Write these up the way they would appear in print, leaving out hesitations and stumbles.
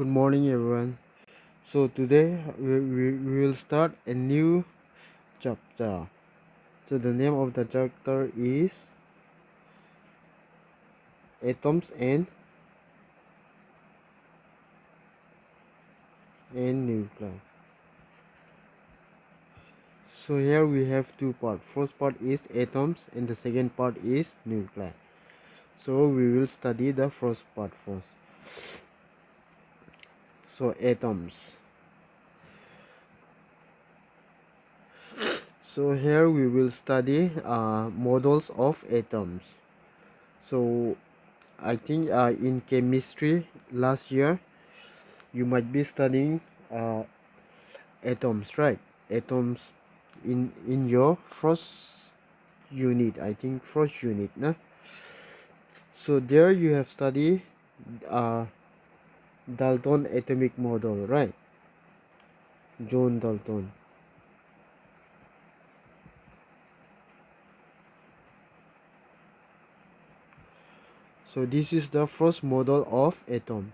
Good morning, everyone. So today we will start a new chapter. So the name of the chapter is atoms and nuclei. So here we have two parts. First part is atoms and the second part is nuclei. So we will study the first part first. So atoms. So here we will study models of atoms. So I think in chemistry last year you might be studying uh, atoms, right? Atoms in your first unit, I think first unit, nah? So there you have studied uh, Dalton atomic model, right? John Dalton. So this is the first model of atoms.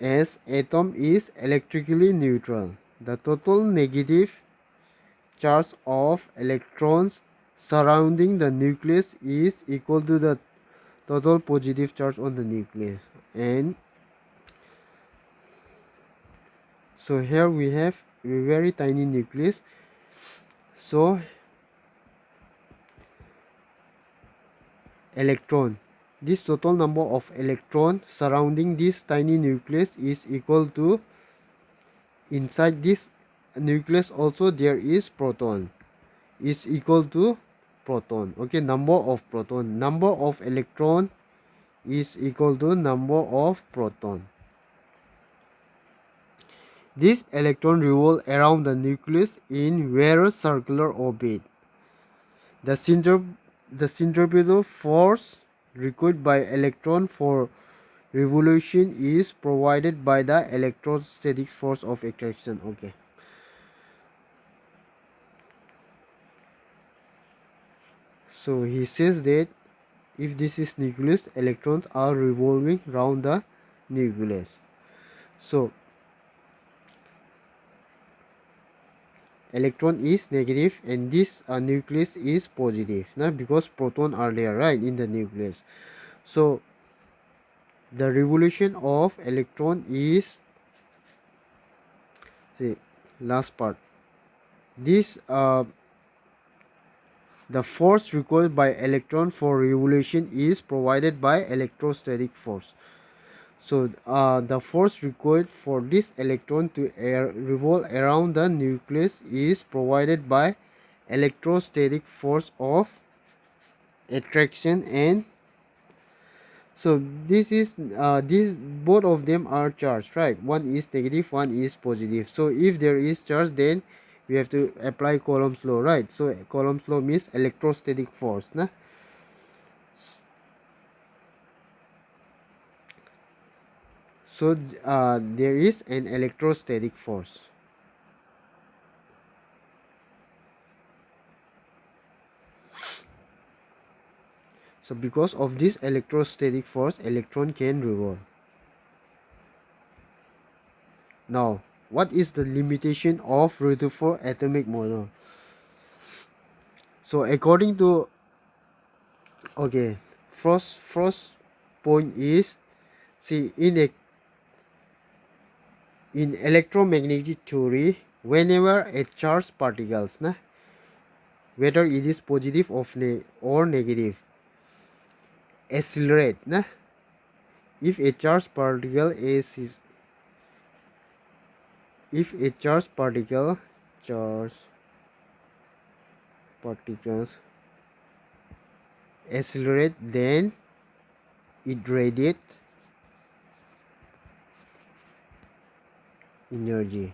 as atom is electrically neutral. The total negative charge of electrons surrounding the nucleus is equal to the total positive charge on the nucleus. And so here we have a very tiny nucleus. So electron, this total number of electrons surrounding this tiny nucleus is equal to, inside this nucleus also there is proton, is equal to proton. Okay, number of proton, number of electron is equal to number of proton. This electron revolve around the nucleus in various circular orbit. The centripetal force required by electron for revolution is provided by the electrostatic force of attraction. Okay. So he says that if this is nucleus, electrons are revolving around the nucleus. So electron is negative and this nucleus is positive, because proton are there, right, in the nucleus. So the revolution of electron is the last part. This the force required by electron for revolution is provided by electrostatic force. So the force required for this electron to revolve around the nucleus is provided by electrostatic force of attraction. And so this is these both of them are charged, right? One is negative, one is positive. So if there is charge, then we have to apply Coulomb's law, right? So Coulomb's law means electrostatic force, nah? So there is an electrostatic force. So because of this electrostatic force, electron can revolve. Now, what is the limitation of Rutherford atomic model? So according to, okay, first point is, see, in electromagnetic theory, whenever a charged particles, whether it is positive or negative, accelerate, if a charged particle particles accelerate, then it radiates energy.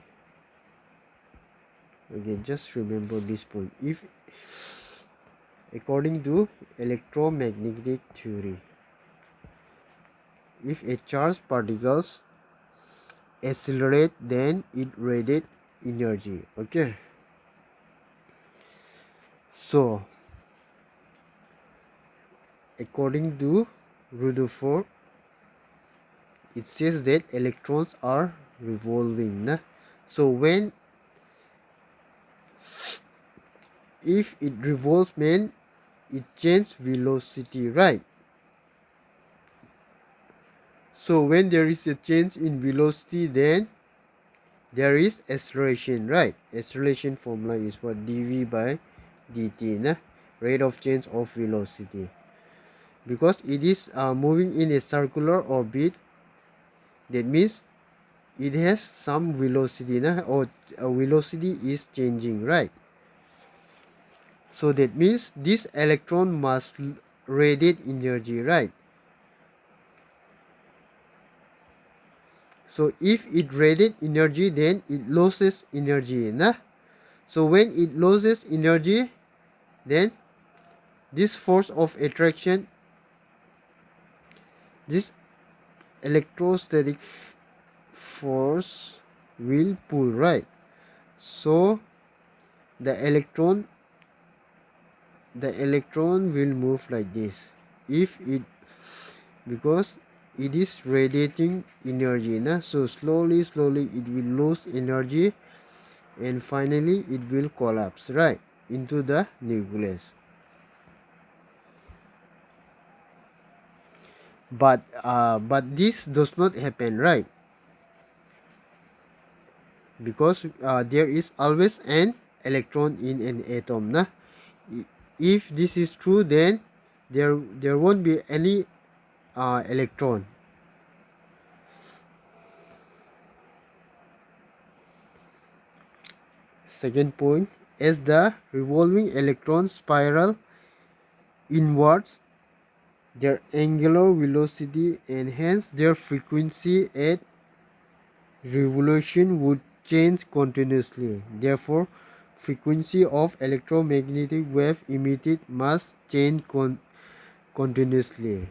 Okay, just remember this point. If according to electromagnetic theory, if a charged particles accelerate, then it radiates energy. Okay, so according to Rutherford, it says that electrons are revolving. So when if it revolves, mean it changes velocity, right? So when there is a change in velocity, then there is acceleration, right? Acceleration formula is what? dv by dt, rate of change of velocity. Because it is moving in a circular orbit, that means it has some velocity, or velocity is changing, right? So that means this electron must radiate energy, right? So if it radiates energy, then it loses energy, so when it loses energy, then this force of attraction, this electrostatic force will pull, right? So the electron will move like this, if it, because it is radiating energy, na? So slowly it will lose energy, and finally it will collapse, right, into the nucleus. But this does not happen, right? Because there is always an electron in an atom, na? If this is true, then there won't be any electron. Second point, as the revolving electrons spiral inwards, their angular velocity and hence their frequency at revolution would change continuously. Therefore, frequency of electromagnetic wave emitted must change continuously.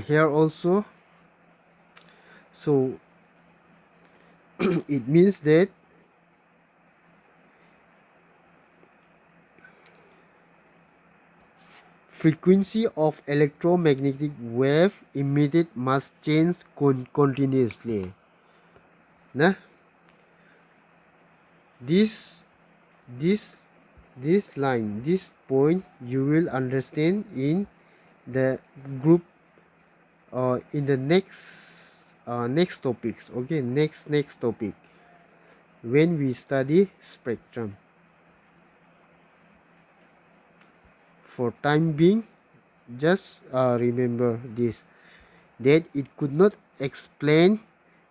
Here also, so it means that frequency of electromagnetic wave emitted must change continuously. Nah, this this this line, this point you will understand in the group in the next topics. Okay, next topic when we study spectrum. For time being, just remember this, that it could not explain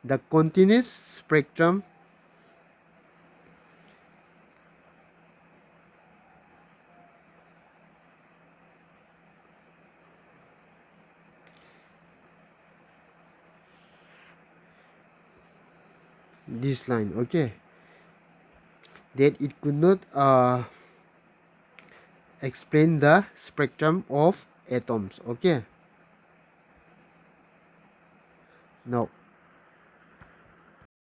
the continuous spectrum. This line, okay, that it could not explain the spectrum of atoms. Okay, now